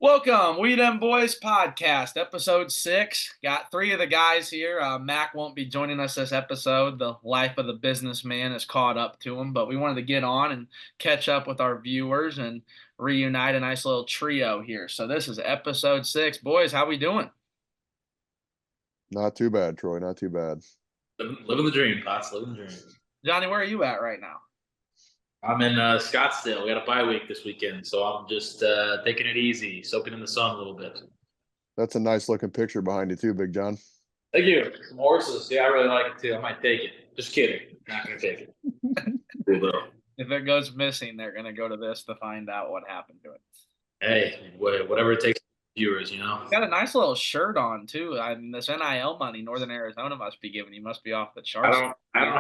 Welcome, We Them Boys podcast, episode 6. Got three of the guys here. Mac won't be joining us this episode. The life of the businessman has caught up to him, but we wanted to get on and catch up with our viewers and reunite a nice little trio here. So this is episode 6. Boys, how we doing? Not too bad, Troy. Not too bad. Living the dream, Pots. Living the dream. Johnny, where are you at right now? I'm in Scottsdale. We got a bye week this weekend, so I'm just taking it easy, soaking in the sun a little bit. That's a nice looking picture behind you too, Big John. Thank you. Some horses. Yeah, I really like it too. I might take it. Just kidding. Not gonna take it. If it goes missing, they're gonna go to this to find out what happened to it. Hey, whatever it takes, viewers. Got a nice little shirt on too. I mean, this NIL money Northern Arizona must be giving you must be off the charts. I don't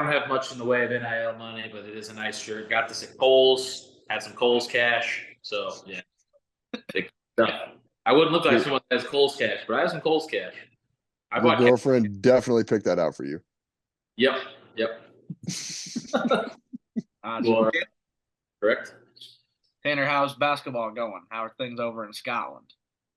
have much in the way of NIL money, but it is a nice shirt. Got this at Kohl's. Had some Kohl's cash. So yeah, big stuff. I wouldn't look like someone that has Kohl's cash, but I have some Kohl's cash. Your girlfriend definitely picked that out for you. Yep. Correct. Tanner, how's basketball going? How are things over in Scotland?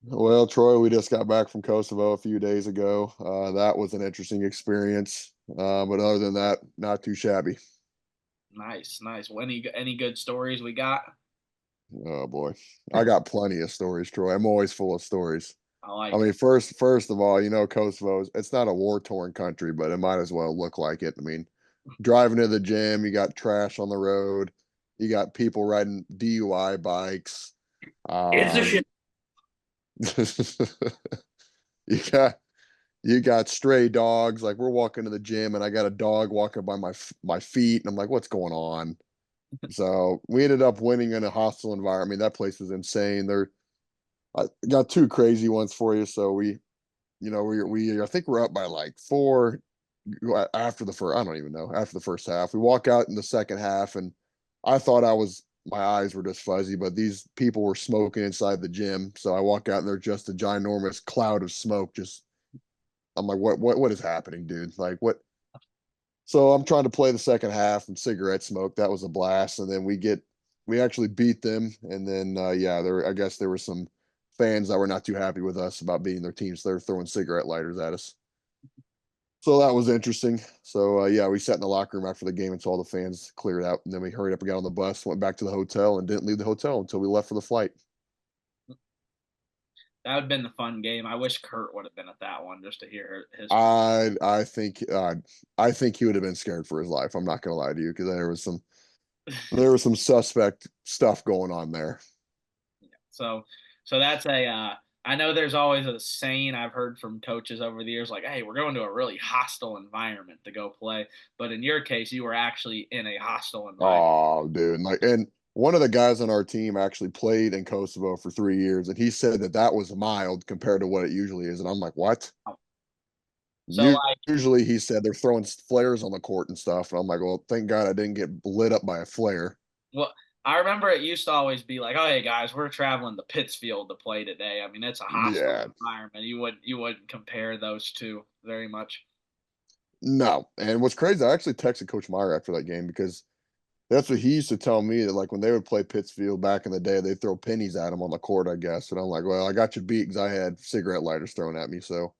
Well, Troy, we just got back from Kosovo a few days ago. That was an interesting experience. But other than that, not too shabby. Nice. Well, any good stories we got? Oh boy, I got plenty of stories, Troy. I'm always full of stories. I mean, first of all, Kosovo, it's not a war-torn country, but it might as well look like it. I mean, driving to the gym, you got trash on the road. You got people riding DUI bikes. It's a shit. you got stray dogs. Like we're walking to the gym, and I got a dog walking by my feet, and I'm like, "What's going on?" So we ended up winning in a hostile environment. I mean, that place is insane. I got two crazy ones for you. So we I think we're up by like 4 after the first. I don't even know after the first half. We walk out in the second half, and I thought my eyes were just fuzzy, but these people were smoking inside the gym. So I walk out and they're just a ginormous cloud of smoke. I'm like, what is happening, dude? Like what? So I'm trying to play the second half and cigarette smoke. That was a blast. And then we actually beat them. And then, I guess there were some fans that were not too happy with us about beating their teams. So they're throwing cigarette lighters at us. So that was interesting. So we sat in the locker room after the game until all the fans cleared out, and then we hurried up and got on the bus, went back to the hotel, and didn't leave the hotel until we left for the flight. That would have been the fun game. I wish Kurt would have been at that one just to hear his. I think he would have been scared for his life. I'm not gonna lie to you because there was some suspect stuff going on there. Yeah. So that's I know there's always a saying I've heard from coaches over the years, like, hey, we're going to a really hostile environment to go play. But in your case, you were actually in a hostile environment. Oh, dude. And one of the guys on our team actually played in Kosovo for 3 years, and he said that was mild compared to what it usually is. And I'm like, what? So usually he said they're throwing flares on the court and stuff. And I'm like, well, thank God I didn't get lit up by a flare. Well, I remember it used to always be like, "Oh, hey guys, we're traveling to Pittsfield to play today." I mean, it's a hostile environment. You wouldn't compare those two very much. No, and what's crazy, I actually texted Coach Meyer after that game because that's what he used to tell me, that like when they would play Pittsfield back in the day, they'd throw pennies at him on the court, I guess. And I'm like, well, I got you beat because I had cigarette lighters thrown at me. So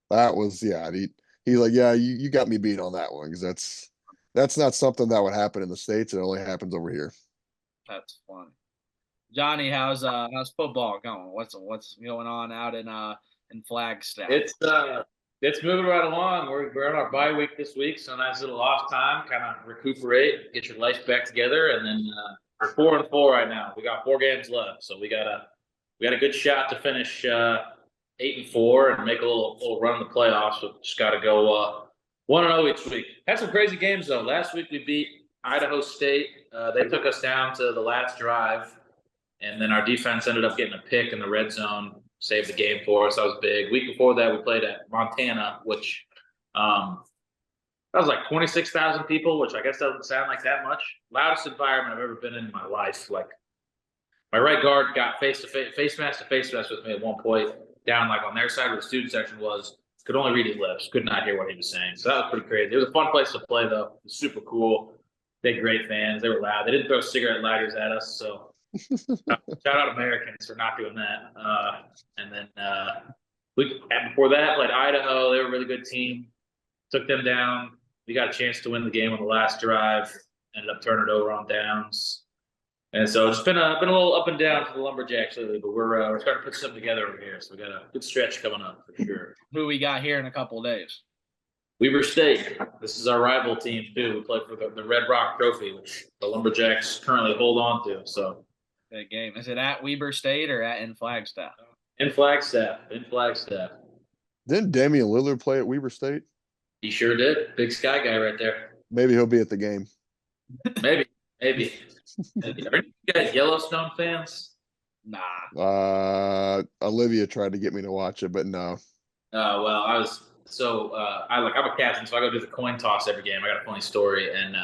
that was He's like, yeah, you got me beat on that one because that's not something that would happen in the States. It only happens over here. That's funny. Johnny, how's football going? What's going on out in Flagstaff? It's moving right along. We're on our bye week this week, so nice little off time, kind of recuperate, get your life back together, and then we're 4-4 right now. We got 4 games left, so we got a good shot to finish 8-4 and make a little run in the playoffs. So just got to go 1-0 each week. Had some crazy games though. Last week we beat Idaho State. They took us down to the last drive, and then our defense ended up getting a pick in the red zone, saved the game for us. That was big. Week before that, we played at Montana, which that was like 26,000 people, which I guess doesn't sound like that much. Loudest environment I've ever been in my life. Like my right guard got face mask to face with me at one point, down like on their side where the student section was. Could only read his lips, could not hear what he was saying. So that was pretty crazy. It was a fun place to play, though. It was super cool. They had great fans. They were loud. They didn't throw cigarette lighters at us, so Shout out Americans for not doing that. And then before that, played Idaho. They were a really good team. Took them down. We got a chance to win the game on the last drive. Ended up turning it over on downs. And so it's been a little up and down for the Lumberjacks lately, but we're starting to put something together over here. So we got a good stretch coming up for sure. Who we got here in a couple of days? Weber State. This is our rival team too. We play for the Red Rock Trophy, which the Lumberjacks currently hold on to. So Big game. Is it at Weber State or in Flagstaff? in Flagstaff. Didn't Damian Lillard play at Weber State? He sure did. Big Sky guy right there. Maybe he'll be at the game. Maybe. Are you guys Yellowstone fans? Nah. Olivia tried to get me to watch it, but no. Well, I was I'm a captain, so I go do the coin toss every game. I got a funny story, and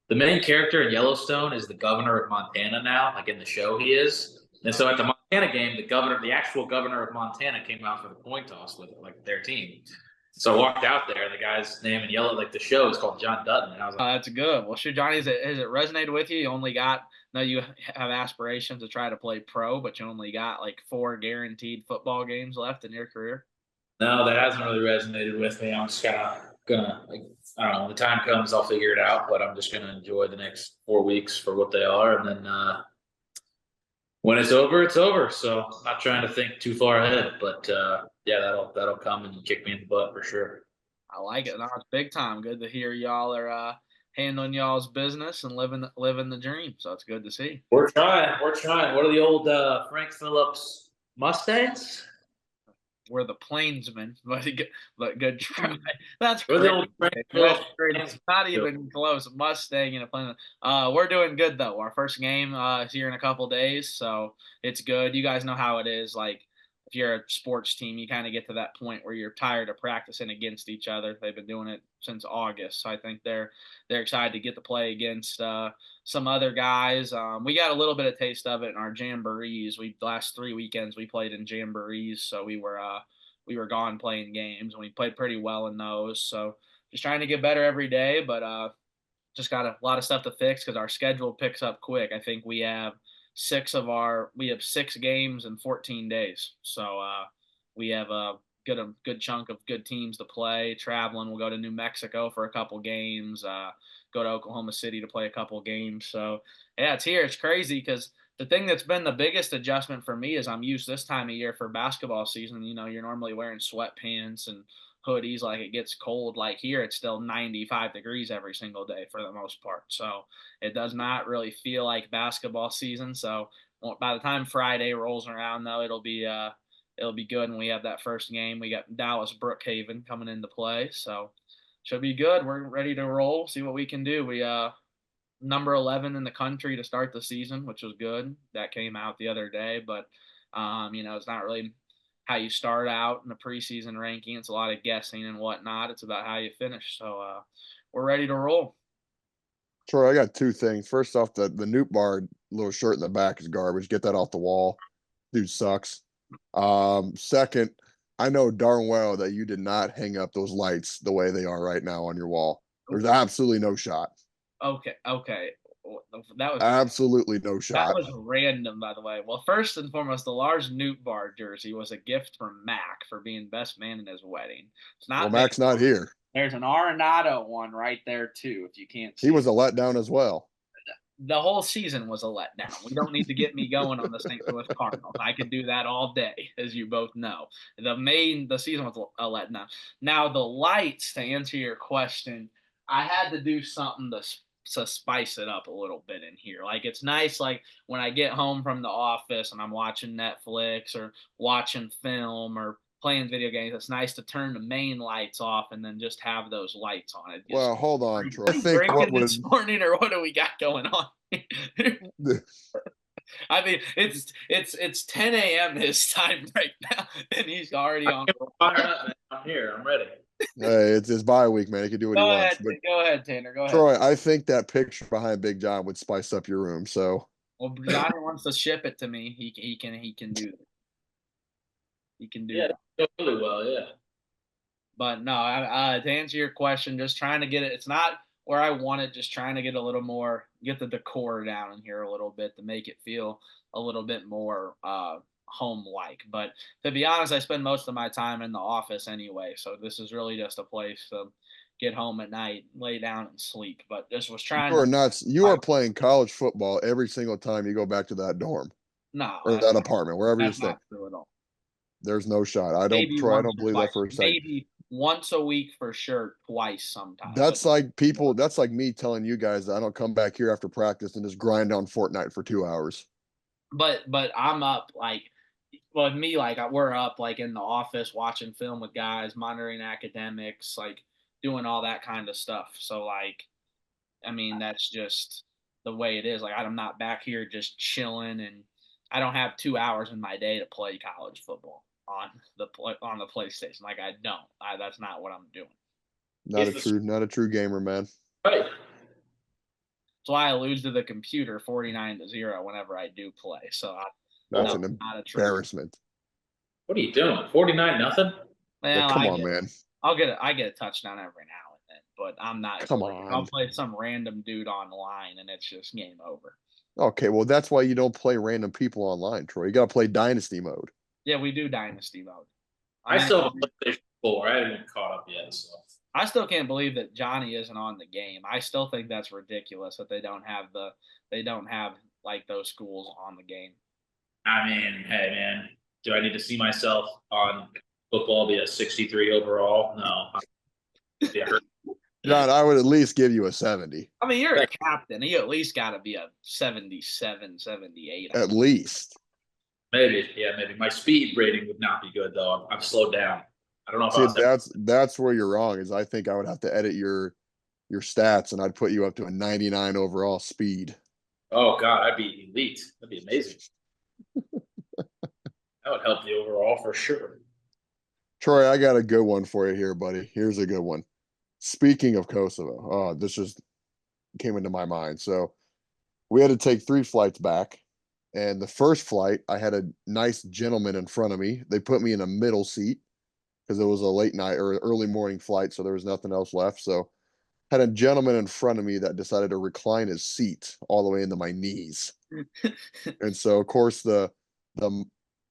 the main character in Yellowstone is the governor of Montana now, like in the show he is. And so at the Montana game, the actual governor of Montana came out for the coin toss with like their team. So I walked out there, and the guy's name in yellow, like the show is called John Dutton. And I was like, that's good. Well, sure, Johnny, has it resonated with you? You only got, no, you have aspirations to try to play pro, but you only got like 4 guaranteed football games left in your career. No, that hasn't really resonated with me. I'm just kind of gonna, like, I don't know, when the time comes, I'll figure it out, but I'm just gonna enjoy the next 4 weeks for what they are. And then when it's over, it's over. So I'm not trying to think too far ahead, but yeah, that'll come and kick me in the butt for sure. I like it. No, it's big time. Good to hear y'all are handling y'all's business and living the dream. So it's good to see. We're trying. What are the old Frank Phillips Mustangs? We're the Plainsmen, but good try. That's We're the old Frank Phillips. It's not even close. Mustang and a Plainsman. We're doing good though. Our first game is here in a couple days, so it's good. You guys know how it is. Like if you're a sports team, you kind of get to that point where you're tired of practicing against each other. They've been doing it since August, so I think they're excited to get to play against some other guys. We got a little bit of taste of it in our jamborees. Last 3 weekends we played in jamborees, so we were gone playing games, and we played pretty well in those. So just trying to get better every day, but just got a lot of stuff to fix because our schedule picks up quick. I think we have 6 games in 14 days. So we have a good chunk of good teams to play. Traveling, we'll go to New Mexico for a couple games, go to Oklahoma City to play a couple games. So yeah, it's here. It's crazy because the thing that's been the biggest adjustment for me is I'm used this time of year for basketball season. You know, you're normally wearing sweatpants and hoodies like it gets cold. Like here, it's still 95 degrees every single day for the most part. So it does not really feel like basketball season. So by the time Friday rolls around, though, it'll be good when we have that first game. We got Dallas Brookhaven coming into play, so should be good. We're ready to roll. See what we can do. We number 11 in the country to start the season, which was good. That came out the other day, but you know, it's not really how you start out in the preseason ranking. It's a lot of guessing and whatnot. It's about how you finish. So we're ready to roll. Troy, I got 2 things. First off, the Newt Bar little shirt in the back is garbage. Get that off the wall. Dude sucks. Second, I know darn well that you did not hang up those lights the way they are right now on your wall. There's absolutely no shot. Okay. That was absolutely no shot. That was random, by the way. Well, first and foremost, the Lars Newt Bar jersey was a gift from Mac for being best man in his wedding. It's not. Well, Mac's not here. There's an Arenado one right there too. If you can't see, he was a letdown as well. The whole season was a letdown. We don't need to get me going on the St. Louis Cardinals. I could do that all day, as you both know. The season was a letdown. Now the lights, to answer your question, I had to do something to spice it up a little bit in here. Like it's nice, like when I get home from the office and I'm watching Netflix or watching film or playing video games, it's nice to turn the main lights off and then just have those lights on it. Well, hold on, Troy. I think what was this morning, or what do we got going on? I mean, it's 10 a.m. his time right now, and he's already on. I'm here. I'm ready. Hey, it's his bye week, man. He can do what he wants. Go ahead, Tanner. Go ahead. Troy, I think that picture behind Big John would spice up your room. So, well, Johnny wants to ship it to me. He can do that. He can do that. Really well, yeah. But no, to answer your question, just trying to get it. It's not where I wanted, just trying to get a little more, get the decor down in here a little bit to make it feel a little bit more home like. But to be honest, I spend most of my time in the office anyway, so this is really just a place to get home at night, lay down and sleep. But just was You trying are to nuts. You are playing college football every single time you go back to that dorm no, or that apartment, wherever you're that's staying. not true at all. There's no shot. I don't, Maybe Troy. I once don't or believe that twice, for a second. maybe once a week for sure, twice sometimes. That's like people. That's like me telling you guys that I don't come back here after practice and just grind on Fortnite for 2 hours. But I'm up like, well, with me, like we're up like in the office watching film with guys, monitoring academics, like doing all that kind of stuff. So like, I mean, that's just the way it is. Like I'm not back here just chilling, and I don't have 2 hours in my day to play college football on the PlayStation. Like I don't. That's not what I'm doing. Not a true gamer, man. Right. That's why I lose to the computer 49-0 whenever I do play. So That's no, an not a true. embarrassment. What are you doing? 49-0? Yeah, Well, come on, man. I get a touchdown every now and then, but I'm not. Come I'll on. play some random dude online, and it's just game over. Okay, well, that's why you don't play random people online, Troy. You got to play Dynasty mode. Yeah, we do dynasty mode. I still have a PlayStation 4. I haven't even caught up yet. So I still can't believe that Johnny isn't on the game. I still think that's ridiculous that they don't have like those schools on the game. I mean, hey man, do I need to see myself on football be a 63 overall? No. Yeah, John, I would at least give you a 70. I mean, you're a captain. You at least got to be a 77, 78. At least. maybe. Yeah, maybe. My speed rating would not be good though. I'm slowed down. I don't know if See, that's where you're wrong. Is I think I would have to edit your stats, and I'd put you up to a 99 overall speed. Oh god, I'd be elite. That'd be amazing. That would help the overall for sure. Troy, I got a good one for you here, buddy. Here's a good one. Speaking of Kosovo, oh, this just came into my mind. So we had to take 3 flights back. And the first flight, I had a nice gentleman in front of me. They put me in a middle seat because it was a late night or early morning flight, so there was nothing else left. So had a gentleman in front of me that decided to recline his seat all the way into my knees. And so, of course, the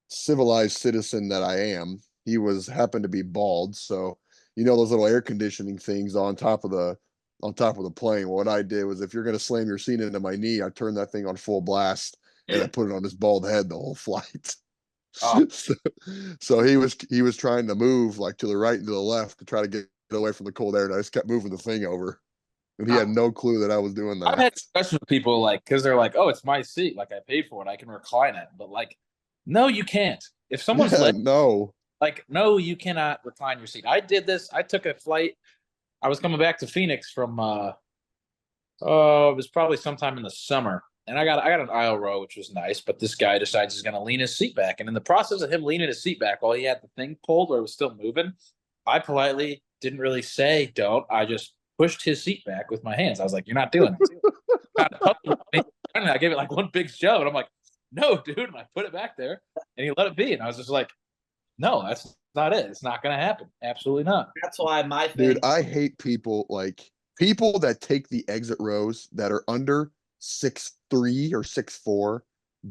civilized citizen that I am, he happened to be bald. So, you know, those little air conditioning things on top of the plane. What I did was, if you're going to slam your seat into my knee, I turned that thing on full blast and I put it on his bald head the whole flight. Oh. So he was trying to move like to the right and to the left to try to get away from the cold air, and I just kept moving the thing over. And he had no clue that I was doing that. I've had discussions with people like, because they're like, "Oh, it's my seat. Like I paid for it. I can recline it." But like, no, you can't. If someone's no, you cannot recline your seat. I did this. I took a flight. I was coming back to Phoenix from it was probably sometime in the summer, and I got an aisle row, which was nice. But this guy decides he's going to lean his seat back, and in the process of him leaning his seat back, while he had the thing pulled where it was still moving, I politely didn't really say don't. I just pushed his seat back with my hands. I was like, "You're not doing it." And I gave it like one big shove, and I'm like, "No, dude!" And I put it back there, and he let it be. And I was just like, "No, that's not it. It's not going to happen. Absolutely not." That's why my thing. dude, I hate people that take the exit rows that are under 6'3" or 6'4".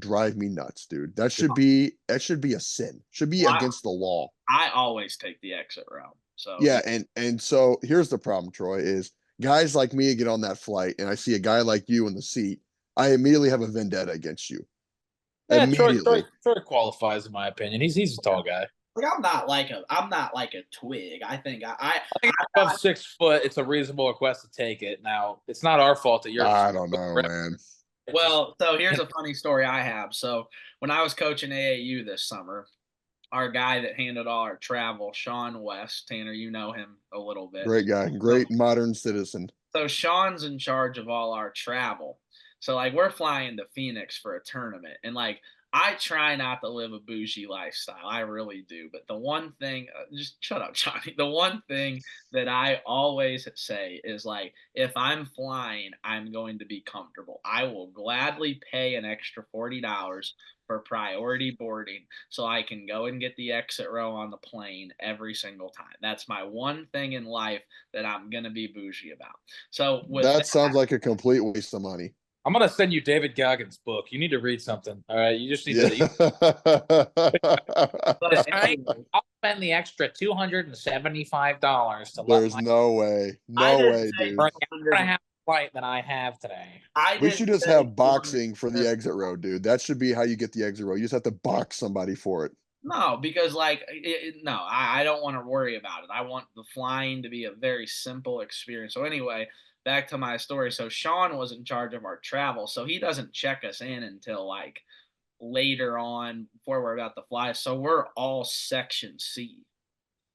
Drive me nuts, dude. That should be a sin. Should be against the law. I always take the exit route. So yeah, and so here's the problem, Troy, is guys like me get on that flight and I see a guy like you in the seat, I immediately have a vendetta against you. Yeah, Immediately. Troy qualifies in my opinion. He's a tall guy. Like I'm not like a twig. I think I think above 6 foot, it's a reasonable request to take it. Now, it's not our fault that you're. I don't know, man. Well, so here's a funny story I have. So when I was coaching AAU this summer, our guy that handled all our travel, Sean West, Tanner, you know him a little bit. Great guy, great modern citizen. So Sean's in charge of all our travel. So like we're flying to Phoenix for a tournament, and like I try not to live a bougie lifestyle. I really do. But the one thing, just shut up, Johnny. The one thing that I always say is like, if I'm flying, I'm going to be comfortable. I will gladly pay an extra $40 for priority boarding so I can go and get the exit row on the plane every single time. That's my one thing in life that I'm going to be bougie about. So with That sounds like a complete waste of money. I'm gonna send you David Goggins' book. You need to read something. All right, you just need Yeah. but I, I'll spend the extra $275 to let There's my no way. I No didn't way, say dude. for an hour and a 200. half flight that I have today. I We didn't should just say have 200. boxing for the exit row, dude. That should be how you get the exit row. You just have to box somebody for it. No, because like no, I don't want to worry about it. I want the flying to be a very simple experience. So anyway, back to my story. So Sean was in charge of our travel, so he doesn't check us in until like later on before we're about to fly. So we're all section C.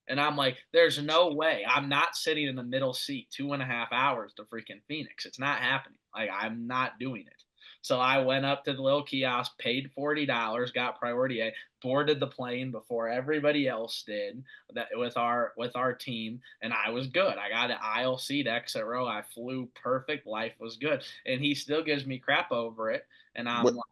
And I'm like, there's no way. I'm not sitting in the middle seat 2.5 hours to freaking Phoenix. It's not happening. Like, I'm not doing it. So I went up to the little kiosk, paid $40, got priority A, boarded the plane before everybody else did that with our team, and I was good. I got an aisle seat, exit row. I flew perfect. Life was good. And he still gives me crap over it. And I'm What like,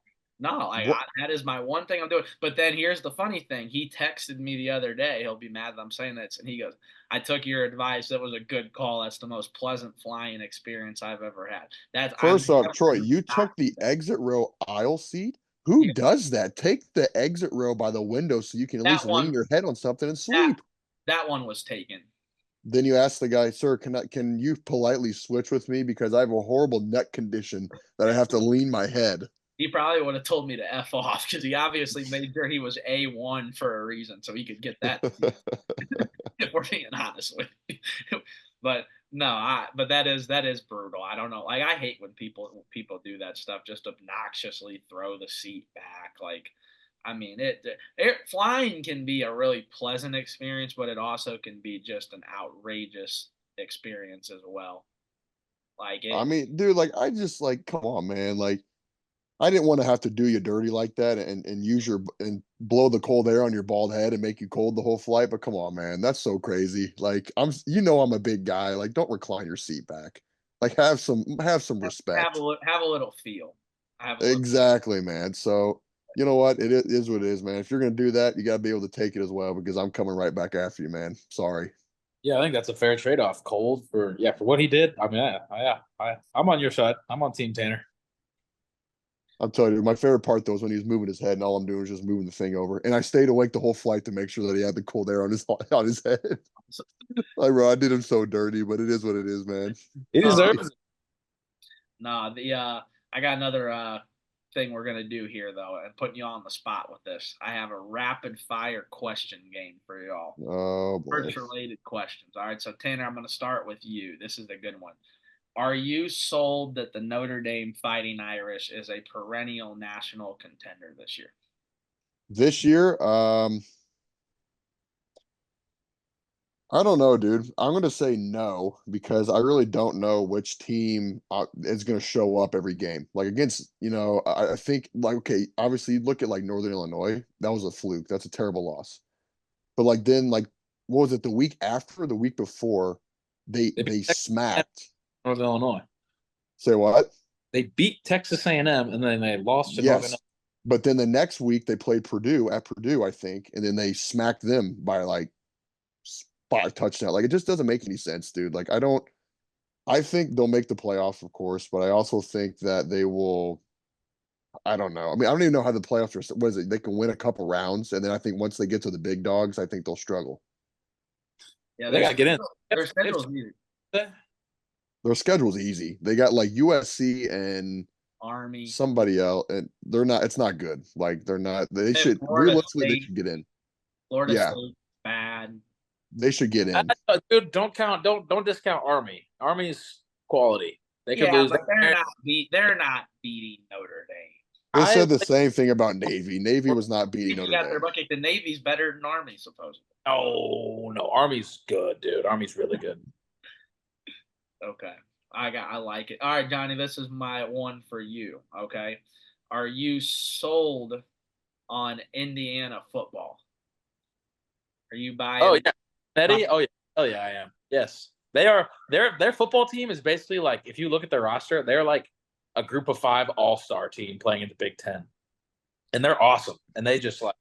no, what that is my one thing I'm doing. But then here's the funny thing. He texted me the other day. He'll be mad that I'm saying this. And he goes, I took your advice. That was a good call. That's the most pleasant flying experience I've ever had. I'm First off, Troy, never you not took the exit row aisle seat? Who yeah, does that? Take the exit row by the window so you can at that least one lean your head on something and that sleep. that one was taken. Then you ask the guy, sir, can you politely switch with me because I have a horrible neck condition that I Yeah. have to lean my head. He probably would have told me to F off because he obviously made sure he was A1 for a reason, so he could get that. If we're being honest with you. But no, but that is brutal. I don't know. Like I hate when people do that stuff, just obnoxiously throw the seat back. Like, I mean, flying can be a really pleasant experience, but it also can be just an outrageous experience as well. Like I it, mean, dude, like I just like come on, man. Like I didn't want to have to do you dirty like that and use your and blow the cold air on your bald head and make you cold the whole flight. But come on, man, that's so crazy. Like I'm a big guy. Like don't recline your seat back. Like have some respect. have a little feel. Have a little. Exactly, man. So you know what? Is what it is, man. If you're gonna do that, you gotta be able to take it as well because I'm coming right back after you, man. Sorry. Yeah, I think that's a fair trade-off. Cold for for what he did. I mean, I'm on your side. I'm on Team Tanner. I'm telling you, my favorite part though is when he was moving his head, and all I'm doing is just moving the thing over. And I stayed awake the whole flight to make sure that he had the cold air on his on his head. Like, bro, I did him so dirty, but it is what it is, man. He Uh, deserves it. Nah, I got another thing we're gonna do here though, and putting you on the spot with this. I have a rapid fire question game for y'all. Oh boy. Sports related questions. All right, so Tanner, I'm gonna start with you. This is a good one. Are you sold that the Notre Dame Fighting Irish is a perennial national contender this year? This year, I don't know, dude. I'm gonna say no because I really don't know which team is gonna show up every game. Like against, I think like okay, obviously you look at like Northern Illinois, that was a fluke. That's a terrible loss. But like then like what was it the week after, the week before, they They beat they Texas A&M, smacked. Northern Illinois. Say what? They beat Texas A&M and then they lost to Northern. Yes. But then the next week they played Purdue at Purdue, I think, and then they smacked them by like 5 touchdowns. Like it just doesn't make any sense, dude. Like I think they'll make the playoffs, of course, but I also think that they will. I don't know. I mean, I don't even know how the playoffs are. What is it? They can win a couple rounds, and then I think once they get to the big dogs, I think they'll struggle. Yeah, They gotta get in. their schedule's easy. Their schedule's easy. They got like USC and Army, somebody else, and they're not. It's not good. Like they're not. They Hey, should realistically they should get in. Florida Yeah, State, bad. they should get in. Dude, don't discount Army. Army's quality. They could Yeah, lose. but they're not beating Notre Dame. They I said the same thing about Navy. Navy was not beating Navy Notre got their Dame. bucket. The Navy's better than Army, supposedly. no, Army's good, dude. Army's really good. Okay. I like it. All right, Johnny, this is my one for you. Okay. Are you sold on Indiana football. Are you buying? Oh yeah, Eddie. Oh yeah, hell yeah, I am. Yes, they are. Their football team is basically like, if you look at their roster, they're like a group of 5 all-star team playing in the Big Ten, and they're awesome. And they just like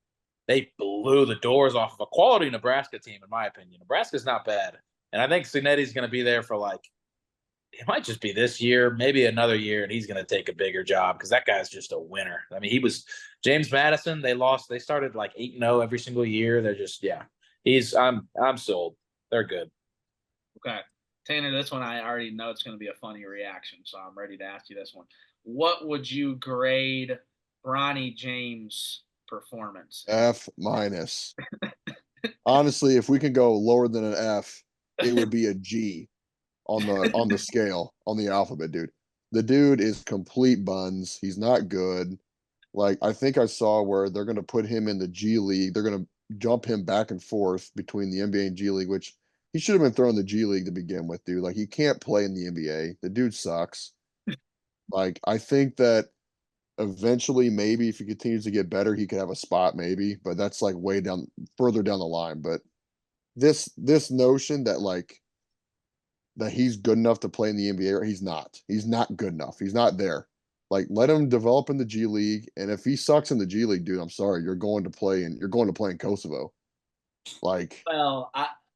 they blew the doors off of a quality Nebraska team, in my opinion. Nebraska's not bad, and I think Cignetti's going to be there for like, it might just be this year, maybe another year, and he's going to take a bigger job because that guy's just a winner. I mean, he was James Madison. They lost. They started like 8-0 every single year. They're just I'm sold. They're good. Okay. Tanner, this one I already know it's going to be a funny reaction, so I'm ready to ask you this one. What would you grade Bronny James' performance? F minus. Honestly, if we can go lower than an F, it would be a G on the scale, on the alphabet, dude. The dude is complete buns. He's not good. Like, I think I saw where they're gonna put him in the G League. They're gonna jump him back and forth between the NBA and G League, which he should have been thrown in the G League to begin with, dude. Like, he can't play in the NBA. The dude sucks. Like, I think that eventually, maybe if he continues to get better, he could have a spot, maybe, but that's like way down further down the line. But this notion that like that he's good enough to play in the NBA, he's not. He's not good enough. He's not there. Like, let him develop in the G League, and if he sucks in the G League, dude, I'm sorry, you're going to play in Kosovo. Like, Well,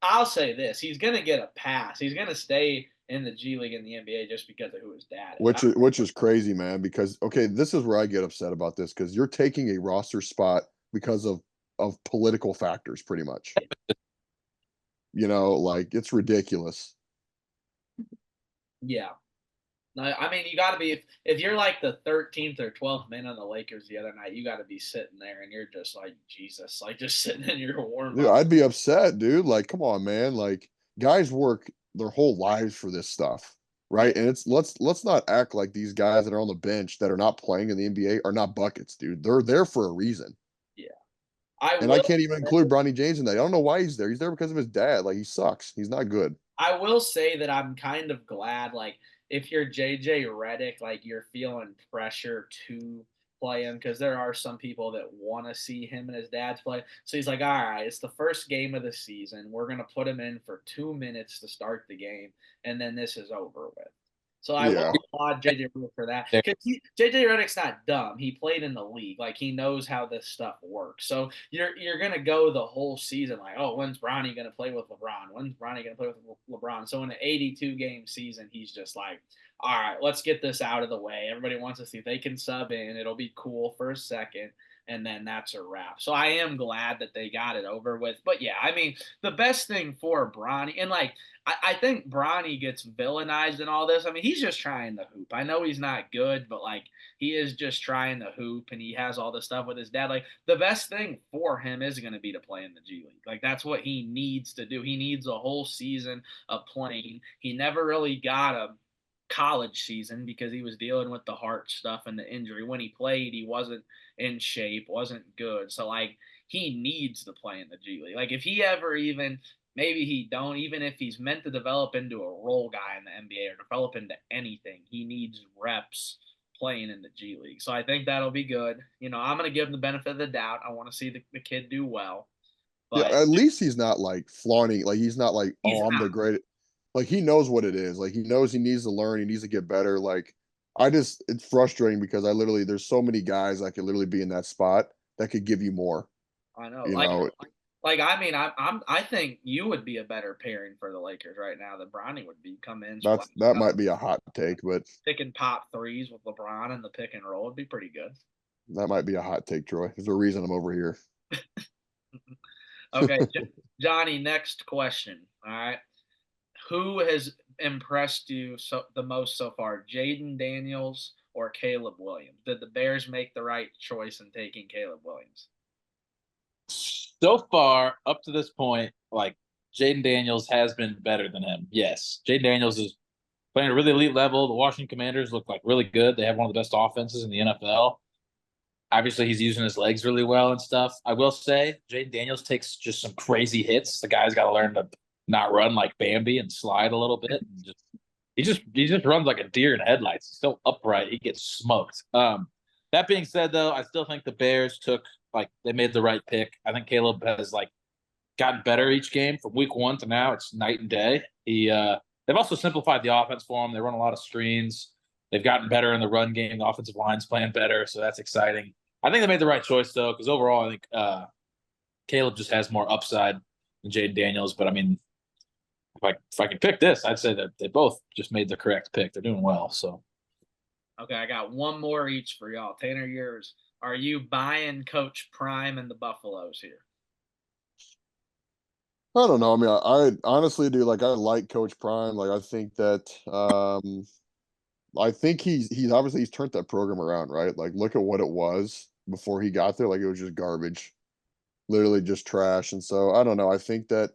I'll say this: he's going to get a pass. He's going to stay in the G League and the NBA just because of who his dad is. which is crazy, man. Because okay, this is where I get upset about this because you're taking a roster spot because of political factors, pretty much. Like, it's ridiculous. Yeah. No, I mean, you got to be if you're like the 13th or 12th man on the Lakers the other night, you got to be sitting there and you're just like Jesus, like just sitting in your warm Dude, up. I'd be upset, dude. Like, come on, man. Like, guys work their whole lives for this stuff, right? And it's let's not act like these guys that are on the bench that are not playing in the NBA are not buckets, dude. They're there for a reason. Yeah, And I can't even include Bronny James in that. I don't know why he's there. He's there because of his dad. Like, he sucks. He's not good. I will say that I'm kind of glad, like, if you're JJ Redick, like, you're feeling pressure to play him because there are some people that want to see him and his dad's play. So he's like, all right, it's the first game of the season. We're going to put him in for 2 minutes to start the game, and then this is over with. So I Yeah. will applaud JJ Redick for that because JJ Redick's not dumb. He played in the league, like he knows how this stuff works. So you're gonna go the whole season like, oh, when's Bronny gonna play with LeBron? When's Bronny gonna play with LeBron? So in an 82 game season, he's just like, all right, let's get this out of the way. Everybody wants to see if they can sub in. It'll be cool for a second. And then that's a wrap. So I am glad that they got it over with. But yeah, I mean, the best thing for Bronny, and like, I think Bronny gets villainized in all this. I mean, he's just trying to hoop. I know he's not good, but like he is just trying to hoop and he has all this stuff with his dad. Like the best thing for him is going to be to play in the G League. Like that's what he needs to do. He needs a whole season of playing. He never really got a college season because he was dealing with the heart stuff and the injury. When he played, he wasn't in shape, wasn't good. So like he needs to play in the G League. Like if he ever even maybe he don't, even if he's meant to develop into a role guy in the NBA or develop into anything, he needs reps playing in the G League. So I think that'll be good. I'm going to give him the benefit of the doubt. I want to see the kid do well. But yeah, at least he's not like flaunting. Like, he's not like, oh, I'm the great. Like, he knows what it is. Like, he knows he needs to learn. He needs to get better. Like, it's frustrating because there's so many guys that could literally be in that spot that could give you more. I know. I mean, I think you would be a better pairing for the Lakers right now than Bronny would be. Come in. That might be a hot take, but picking pop threes with LeBron and the pick and roll would be pretty good. That might be a hot take, Troy. There's a reason I'm over here. Okay, Johnny. Next question. All right, who has impressed you the most so far, Jaden Daniels or Caleb Williams? Did the Bears make the right choice in taking Caleb Williams? So far, up to this point, like Jaden Daniels has been better than him. Yes, Jaden Daniels is playing at a really elite level. The Washington Commanders look like really good. They have one of the best offenses in the NFL. Obviously, he's using his legs really well and stuff. I will say, Jaden Daniels takes just some crazy hits. The guy's got to learn to not run like Bambi and slide a little bit. And he just runs like a deer in headlights. He's so upright, he gets smoked. That being said, though, I still think the Bears they made the right pick. I think Caleb has gotten better each game from week 1 to now. It's night and day. They've also simplified the offense for him. They run a lot of screens. They've gotten better in the run game. The offensive line's playing better, so that's exciting. I think they made the right choice, though, because overall, I think Caleb just has more upside than Jaden Daniels. But I mean, if I can pick this, I'd say that they both just made the correct pick. They're doing well. So, Okay, I got one more each for y'all. Tanner, yours. Are you buying Coach Prime and the Buffaloes here? I don't know. I mean, I honestly do. I like Coach Prime. I think that I think he's obviously he's turned that program around, right? Look at what it was before he got there. It was just garbage, literally just trash. And so I don't know. I think that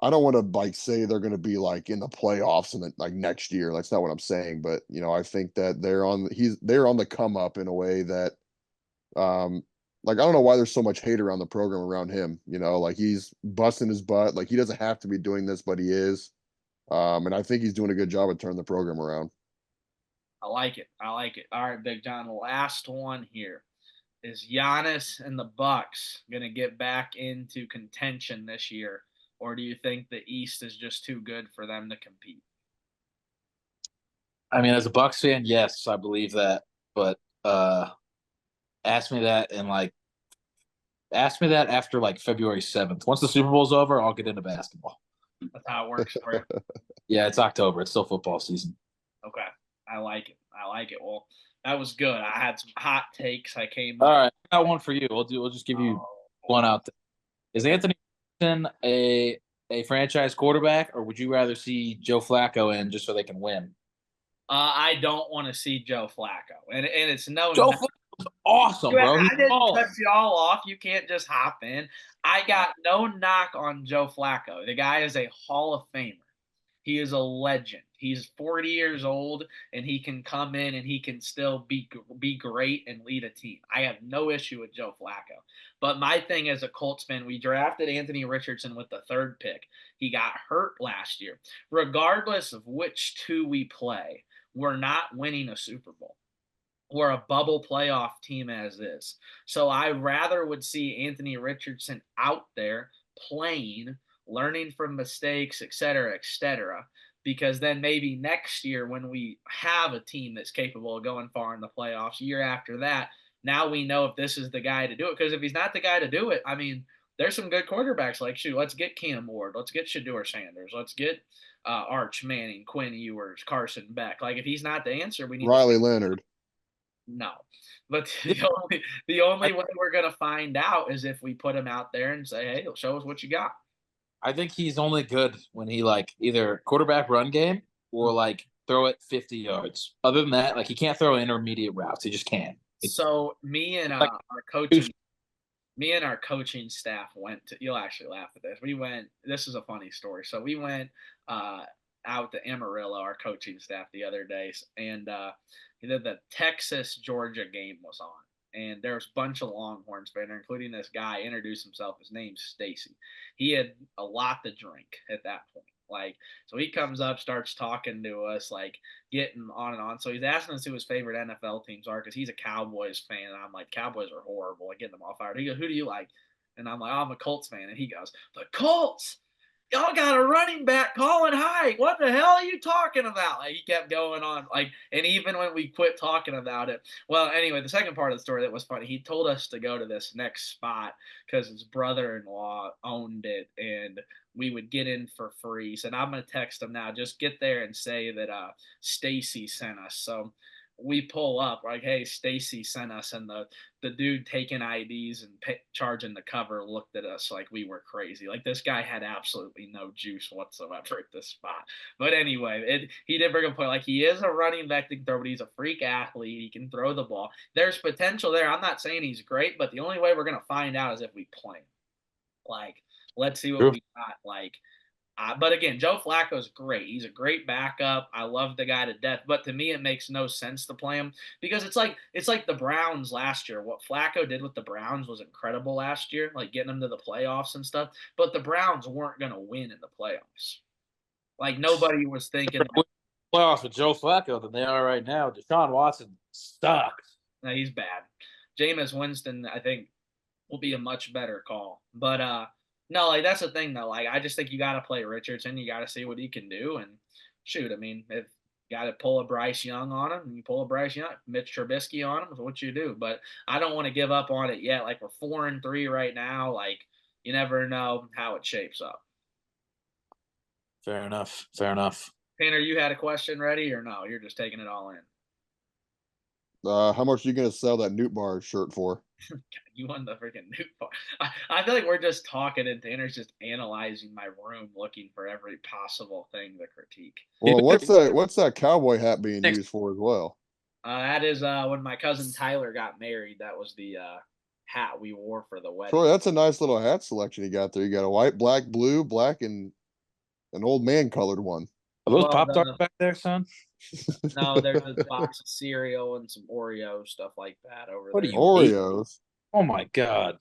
I don't want to say they're going to be in the playoffs and next year. That's not what I'm saying. But I think that they're on the come up in a way that I don't know why there's so much hate around the program around him. He's busting his butt. He doesn't have to be doing this, but he is. And I think he's doing a good job of turning the program around. I like it. All right, Big John. The last one here. Is Giannis and the Bucks going to get back into contention this year, or do you think the East is just too good for them to compete? I mean, as a Bucks fan, yes, I believe that. But ask me that after February 7th. Once the Super Bowl's over, I'll get into basketball. That's how it works for you. Yeah, it's October. It's still football season. Okay, I like it. Well, that was good. I had some hot takes. I came. All right, I got one for you. We'll just give you one out there. Is Anthony Richardson a franchise quarterback, or would you rather see Joe Flacco in just so they can win? I don't want to see Joe Flacco, and it's no. Joe Flacco's awesome, bro. I didn't cut you all off. You can't just hop in. I got no knock on Joe Flacco. The guy is a Hall of Famer. He is a legend. He's 40 years old, and he can come in and he can still be great and lead a team. I have no issue with Joe Flacco. But my thing as a Colts fan, we drafted Anthony Richardson with the 3rd pick. He got hurt last year. Regardless of which two we play, we're not winning a Super Bowl. We're a bubble playoff team as is. So I rather would see Anthony Richardson out there playing, learning from mistakes, et cetera, because then maybe next year when we have a team that's capable of going far in the playoffs, year after that, now we know if this is the guy to do it. Because if he's not the guy to do it, I mean, there's some good quarterbacks let's get Cam Ward, let's get Shedeur Sanders, let's get Arch Manning, Quinn Ewers, Carson Beck. If he's not the answer, we need Riley Leonard. No. But the only way we're going to find out is if we put him out there and say, hey, show us what you got. I think he's only good when he either quarterback run game or throw it 50 yards. Other than that, he can't throw intermediate routes. He just can't. So me and our coaching staff went to. You'll actually laugh at this. This is a funny story. So we went out to Amarillo, our coaching staff, the other day, and the Texas-Georgia game was on. And there was a bunch of Longhorns fans, including this guy, introduced himself. His name's Stacy. He had a lot to drink at that point. So he comes up, starts talking to us, getting on and on. So he's asking us who his favorite NFL teams are because he's a Cowboys fan. And I'm like, Cowboys are horrible. Getting them all fired. He goes, who do you like? And I'm like, oh, I'm a Colts fan. And he goes, the Colts? Y'all got a running back, Colin Hike. What the hell are you talking about? He kept going on. And even when we quit talking about it. Well, anyway, the second part of the story that was funny, he told us to go to this next spot because his brother-in-law owned it and we would get in for free. He said, I'm going to text him now. Just get there and say that Stacy sent us. So we pull up hey, Stacy sent us, and the dude taking IDs and charging the cover looked at us like we were crazy. This guy had absolutely no juice whatsoever at this spot. But anyway, he did bring a point. He is a running back that can throw, but he's a freak athlete. He can throw the ball. There's potential there. I'm not saying he's great, but the only way we're going to find out is if we play him. Let's see what we got. But again, Joe Flacco is great. He's a great backup. I love the guy to death. But to me, it makes no sense to play him because it's like the Browns last year. What Flacco did with the Browns was incredible last year, getting them to the playoffs and stuff. But the Browns weren't going to win in the playoffs. Nobody was thinking. playoffs with Joe Flacco than they are right now. Deshaun Watson sucks. No, he's bad. Jameis Winston, I think, will be a much better call. But no, like that's the thing though. Like I just think you got to play Richardson. You got to see what he can do. And shoot, I mean, if you got to pull a Bryce Young on him, you pull a Bryce Young, Mitch Trubisky on him. Is what you do. But I don't want to give up on it yet. Like we're 4-3 right now. Like you never know how it shapes up. Fair enough. Fair enough. Tanner, you had a question ready or no? You're just taking it all in. How much are you gonna sell that Newt Bar shirt for? You won the freaking new part. I feel like we're just talking and Tanner's just analyzing my room looking for every possible thing to critique. Well, what's that cowboy hat being used for as well? That is when my cousin Tyler got married. That was the hat we wore for the wedding. Troy, that's a nice little hat selection you got there. You got a white, black, blue, black, and an old man colored one. Are those Pop-Tarts back there, son? No, there's a box of cereal and some Oreo stuff like that over What there. are you Oreos? Oh my god.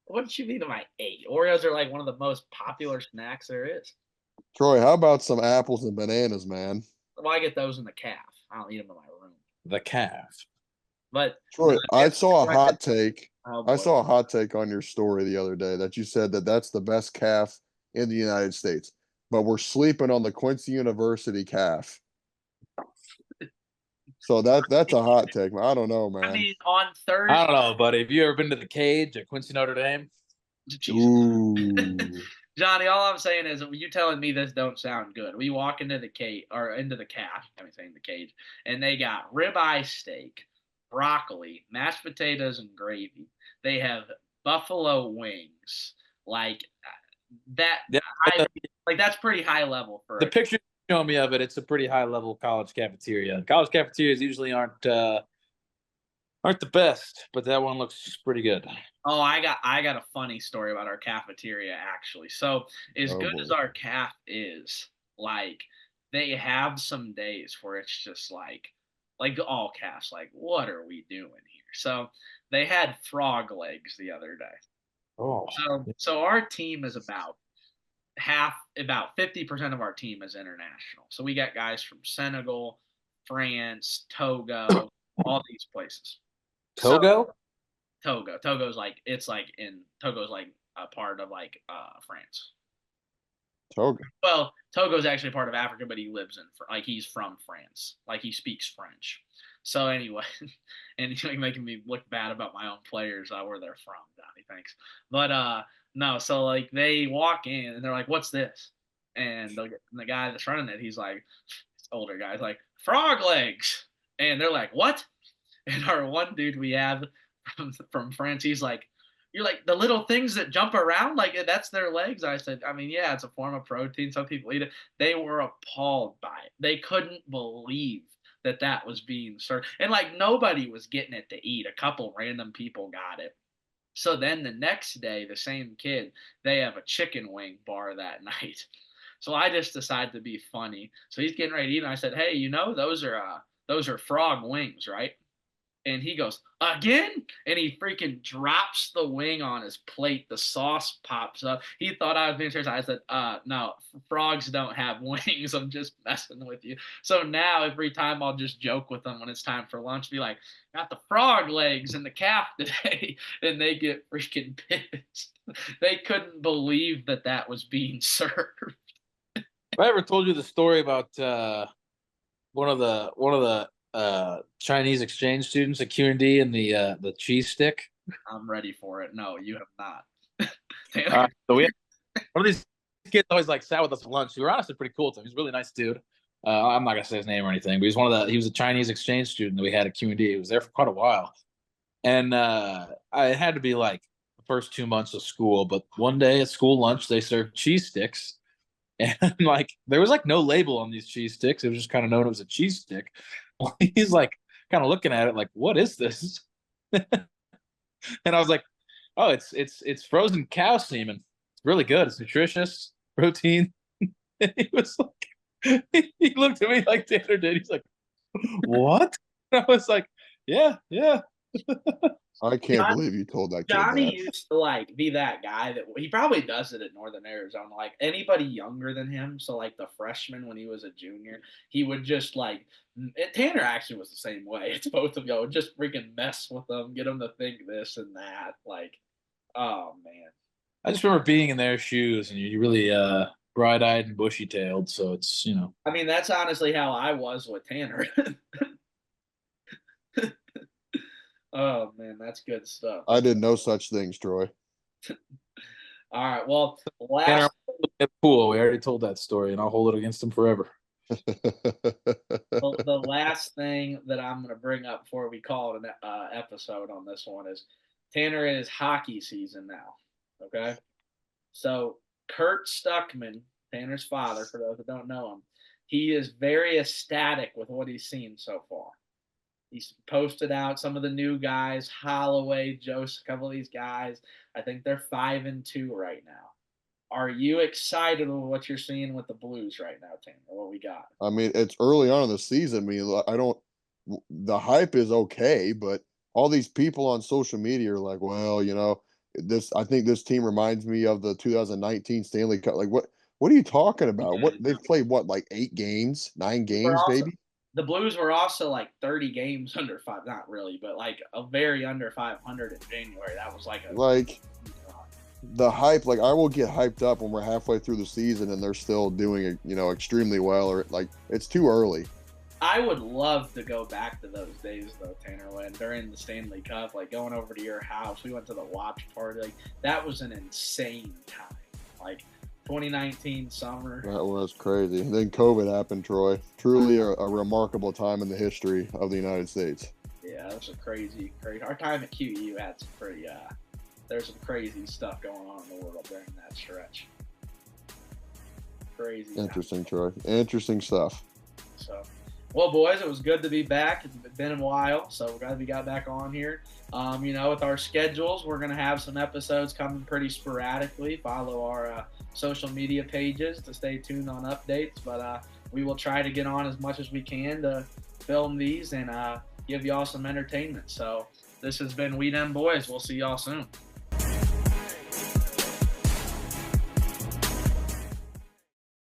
What did you mean by 8? Oreos are like one of the most popular snacks there is. Troy, how about some apples and bananas, man? Well, I get those in the calf. I don't eat them in my room. The calf. But Troy, I saw a hot take. oh I boy. saw a hot take on your story the other day that you said that that's the best calf in the United States, but we're sleeping on the Quincy University calf. So that's a hot take, man. I don't know, man. I mean, on Thursday. I don't know, buddy. Have you ever been to the Cage at Quincy Notre Dame? Ooh. Johnny, all I'm saying is you telling me this don't sound good. We walk into the cage or into the calf, I'm saying the cage, and they got ribeye steak, broccoli, mashed potatoes, and gravy. They have buffalo wings, like that. Yeah, Like that's pretty high level for the picture you show me of it. It's a pretty high level college cafeteria. College cafeterias usually aren't the best, but that one looks pretty good. Oh, I got a funny story about our cafeteria actually. So as good as our calf is, like they have some days where it's just like all calves, like what are we doing here? So they had frog legs the other day. Oh, so our team is about 50% of our team is international. So we got guys from Senegal, France, Togo, all these places. Togo? Togo's like Togo's like a part of like France. Togo. Well, Togo's actually part of Africa, but he lives in he's from France. Like he speaks French. So anyway, and you're making me look bad about my own players where they're from, Donnie. Thanks. But no, so like they walk in and they're like, "What's this?" And the guy that's running it, he's like, older guy's like, "Frog legs," and they're like, "What?" And our one dude we have from France, he's like, "You're like the little things that jump around, like that's their legs." I said, "I mean, yeah, it's a form of protein. Some people eat it." They were appalled by it. They couldn't believe that was being served, and like nobody was getting it to eat. A couple random people got it. So then the next day, the same kid, they have a chicken wing bar that night. So I just decided to be funny. So he's getting ready to eat, and I said, "Hey, you know those are frog wings, right?" And he goes, "Again?" And he freaking drops the wing on his plate. The sauce pops up. He thought I was being serious. I said, no, frogs don't have wings. I'm just messing with you." So now every time I'll just joke with them when it's time for lunch, be like, "Got the frog legs and the calf today." And they get freaking pissed. They couldn't believe that was being served. Have I ever told you the story about one of the Chinese exchange students at QND and the cheese stick? I'm ready for it. No, you have not. So we had one of these kids always like sat with us for lunch. We were honestly pretty cool to him. He's a really nice dude. I'm not gonna say his name or anything, but he was a Chinese exchange student that we had at QND. He was there for quite a while. And I had to be like the first 2 months of school, but one day at school lunch they served cheese sticks. And like there was like no label on these cheese sticks. It was just kind of known as a cheese stick. He's like kind of looking at it like, "What is this?" And I was like, "Oh, it's frozen cow semen. It's really good. It's nutritious, protein." And he was like, he looked at me like Tanner did. He's like, "What?" And I was like, "Yeah. I can't John- believe you told that kid Johnny that. used to like be that guy that he probably does it at Northern Arizona. Like anybody younger than him, so like the freshman when he was a junior, he would just like Tanner actually was the same way. It's both of y'all would just freaking mess with them, get them to think this and that. Like, oh man. I just remember being in their shoes, and you really bright-eyed and bushy-tailed. So it's I mean, that's honestly how I was with Tanner. Oh man, that's good stuff. I did no such things, Troy. All right, well, Tanner, last cool. We already told that story, and I'll hold it against him forever. the last thing that I'm going to bring up before we call it an episode on this one is Tanner is hockey season now. Okay, so Kurt Stuckman, Tanner's father, for those that don't know him, he is very ecstatic with what he's seen so far. He's posted out some of the new guys, Holloway, Joseph, a couple of these guys. I think they're 5-2 right now. Are you excited with what you're seeing with the Blues right now, Tanner? What we got? I mean, it's early on in the season. I mean, the hype is okay, but all these people on social media are like, well, I think this team reminds me of the 2019 Stanley Cup. Like, what are you talking about? What they've played, like 8 games, 9 games, maybe? The Blues were also like 30 games under 5, not really, but like a very under 500 in January. That was like the hype. Like, I will get hyped up when we're halfway through the season and they're still doing extremely well, or like it's too early. I would love to go back to those days though, Tanner, when during the Stanley Cup, like going over to your house, we went to the watch party. Like that was an insane time. Like 2019 summer. That was crazy. And then COVID happened, Troy. Truly a remarkable time in the history of the United States. Yeah, that was a crazy. Our time at QU had some pretty. There's some crazy stuff going on in the world during that stretch. Crazy. Interesting, Troy. Interesting stuff. So, well, boys, it was good to be back. It's been a while, so we're glad we got back on here. With our schedules, we're going to have some episodes coming pretty sporadically. Follow our social media pages to stay tuned on updates, but we will try to get on as much as we can to film these and give y'all some entertainment. So this has been We Dem Boys. We'll see y'all soon.